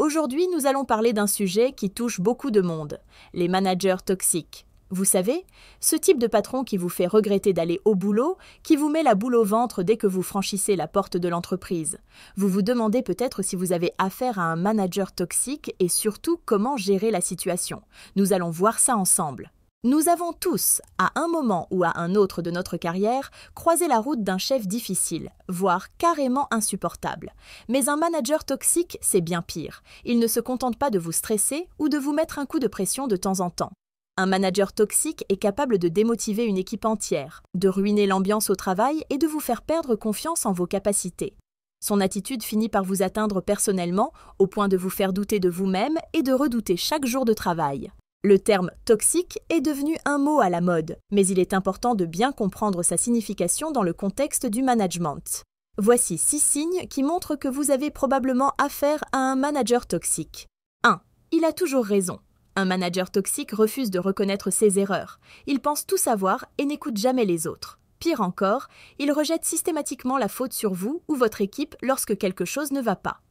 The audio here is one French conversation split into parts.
Aujourd'hui, nous allons parler d'un sujet qui touche beaucoup de monde, les managers toxiques. Vous savez, ce type de patron qui vous fait regretter d'aller au boulot, qui vous met la boule au ventre dès que vous franchissez la porte de l'entreprise. Vous vous demandez peut-être si vous avez affaire à un manager toxique et surtout comment gérer la situation. Nous allons voir ça ensemble. Nous avons tous, à un moment ou à un autre de notre carrière, croisé la route d'un chef difficile, voire carrément insupportable. Mais un manager toxique, c'est bien pire. Il ne se contente pas de vous stresser ou de vous mettre un coup de pression de temps en temps. Un manager toxique est capable de démotiver une équipe entière, de ruiner l'ambiance au travail et de vous faire perdre confiance en vos capacités. Son attitude finit par vous atteindre personnellement, au point de vous faire douter de vous-même et de redouter chaque jour de travail. Le terme « toxique » est devenu un mot à la mode, mais il est important de bien comprendre sa signification dans le contexte du management. Voici 6 signes qui montrent que vous avez probablement affaire à un manager toxique. 1. Il a toujours raison. Un manager toxique refuse de reconnaître ses erreurs. Il pense tout savoir et n'écoute jamais les autres. Pire encore, il rejette systématiquement la faute sur vous ou votre équipe lorsque quelque chose ne va pas.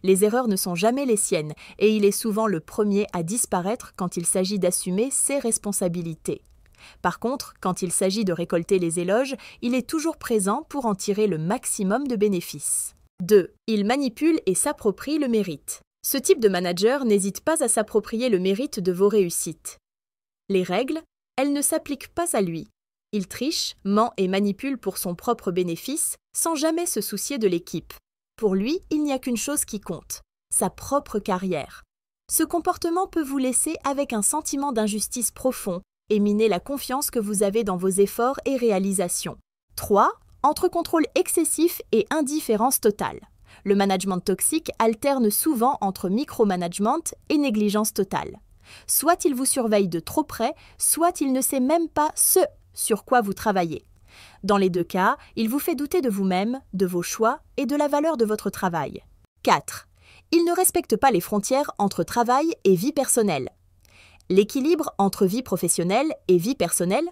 Les erreurs ne sont jamais les siennes et il est souvent le premier à disparaître quand il s'agit d'assumer ses responsabilités. Par contre, quand il s'agit de récolter les éloges, il est toujours présent pour en tirer le maximum de bénéfices. 2. Il manipule et s'approprie le mérite. Ce type de manager n'hésite pas à s'approprier le mérite de vos réussites. Les règles, elles ne s'appliquent pas à lui. Il triche, ment et manipule pour son propre bénéfice, sans jamais se soucier de l'équipe. Pour lui, il n'y a qu'une chose qui compte, sa propre carrière. Ce comportement peut vous laisser avec un sentiment d'injustice profond et miner la confiance que vous avez dans vos efforts et réalisations. 3. Entre contrôle excessif et indifférence totale. Le management toxique alterne souvent entre micromanagement et négligence totale. Soit il vous surveille de trop près, soit il ne sait même pas ce sur quoi vous travaillez. Dans les deux cas, il vous fait douter de vous-même, de vos choix et de la valeur de votre travail. 4. Il ne respecte pas les frontières entre travail et vie personnelle. L'équilibre entre vie professionnelle et vie personnelle,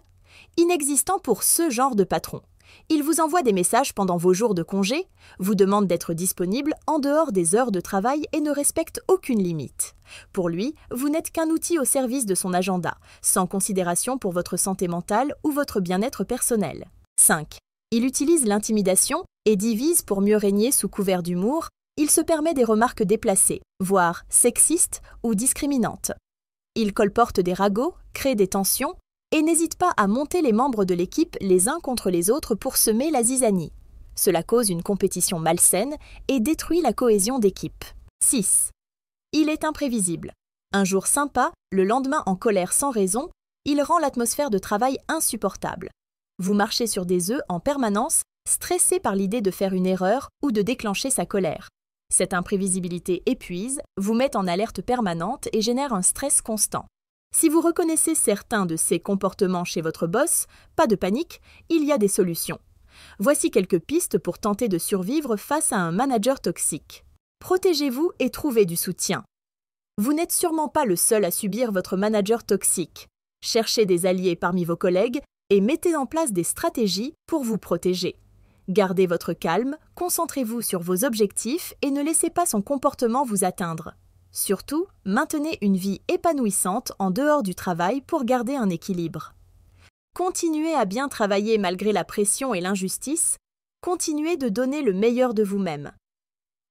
inexistant pour ce genre de patron. Il vous envoie des messages pendant vos jours de congé, vous demande d'être disponible en dehors des heures de travail et ne respecte aucune limite. Pour lui, vous n'êtes qu'un outil au service de son agenda, sans considération pour votre santé mentale ou votre bien-être personnel. 5. Il utilise l'intimidation et divise pour mieux régner sous couvert d'humour. Il se permet des remarques déplacées, voire sexistes ou discriminantes. Il colporte des ragots, crée des tensions et n'hésite pas à monter les membres de l'équipe les uns contre les autres pour semer la zizanie. Cela cause une compétition malsaine et détruit la cohésion d'équipe. 6. Il est imprévisible. Un jour sympa, le lendemain en colère sans raison, il rend l'atmosphère de travail insupportable. Vous marchez sur des œufs en permanence, stressé par l'idée de faire une erreur ou de déclencher sa colère. Cette imprévisibilité épuise, vous met en alerte permanente et génère un stress constant. Si vous reconnaissez certains de ces comportements chez votre boss, pas de panique, il y a des solutions. Voici quelques pistes pour tenter de survivre face à un manager toxique. Protégez-vous et trouvez du soutien. Vous n'êtes sûrement pas le seul à subir votre manager toxique. Cherchez des alliés parmi vos collègues et mettez en place des stratégies pour vous protéger. Gardez votre calme, concentrez-vous sur vos objectifs et ne laissez pas son comportement vous atteindre. Surtout, maintenez une vie épanouissante en dehors du travail pour garder un équilibre. Continuez à bien travailler malgré la pression et l'injustice. Continuez de donner le meilleur de vous-même.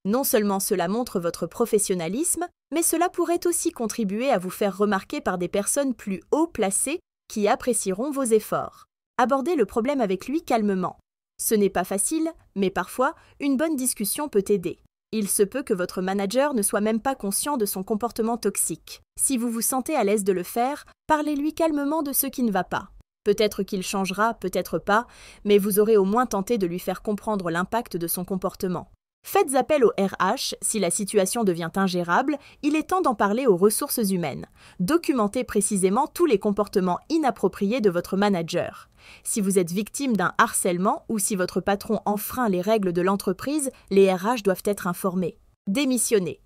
Non seulement cela montre votre professionnalisme, mais cela pourrait aussi contribuer à vous faire remarquer par des personnes plus haut placées qui apprécieront vos efforts. Abordez le problème avec lui calmement. Ce n'est pas facile, mais parfois, une bonne discussion peut aider. Il se peut que votre manager ne soit même pas conscient de son comportement toxique. Si vous vous sentez à l'aise de le faire, parlez-lui calmement de ce qui ne va pas. Peut-être qu'il changera, peut-être pas, mais vous aurez au moins tenté de lui faire comprendre l'impact de son comportement. Faites appel au RH si la situation devient ingérable, il est temps d'en parler aux ressources humaines. Documentez précisément tous les comportements inappropriés de votre manager. Si vous êtes victime d'un harcèlement ou si votre patron enfreint les règles de l'entreprise, les RH doivent être informés. Démissionnez.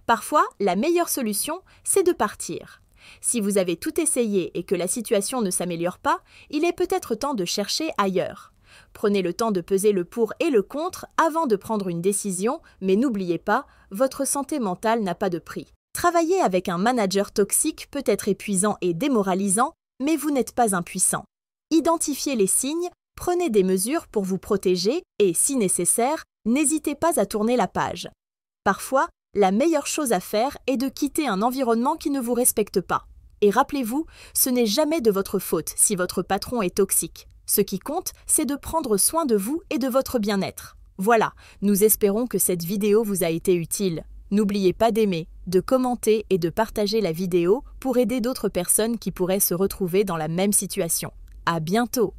Parfois, la meilleure solution, c'est de partir. Si vous avez tout essayé et que la situation ne s'améliore pas, il est peut-être temps de chercher ailleurs. Prenez le temps de peser le pour et le contre avant de prendre une décision, mais n'oubliez pas, votre santé mentale n'a pas de prix. Travailler avec un manager toxique peut être épuisant et démoralisant, mais vous n'êtes pas impuissant. Identifiez les signes, prenez des mesures pour vous protéger et, si nécessaire, n'hésitez pas à tourner la page. Parfois, la meilleure chose à faire est de quitter un environnement qui ne vous respecte pas. Et rappelez-vous, ce n'est jamais de votre faute si votre patron est toxique. Ce qui compte, c'est de prendre soin de vous et de votre bien-être. Voilà, nous espérons que cette vidéo vous a été utile. N'oubliez pas d'aimer, de commenter et de partager la vidéo pour aider d'autres personnes qui pourraient se retrouver dans la même situation. À bientôt!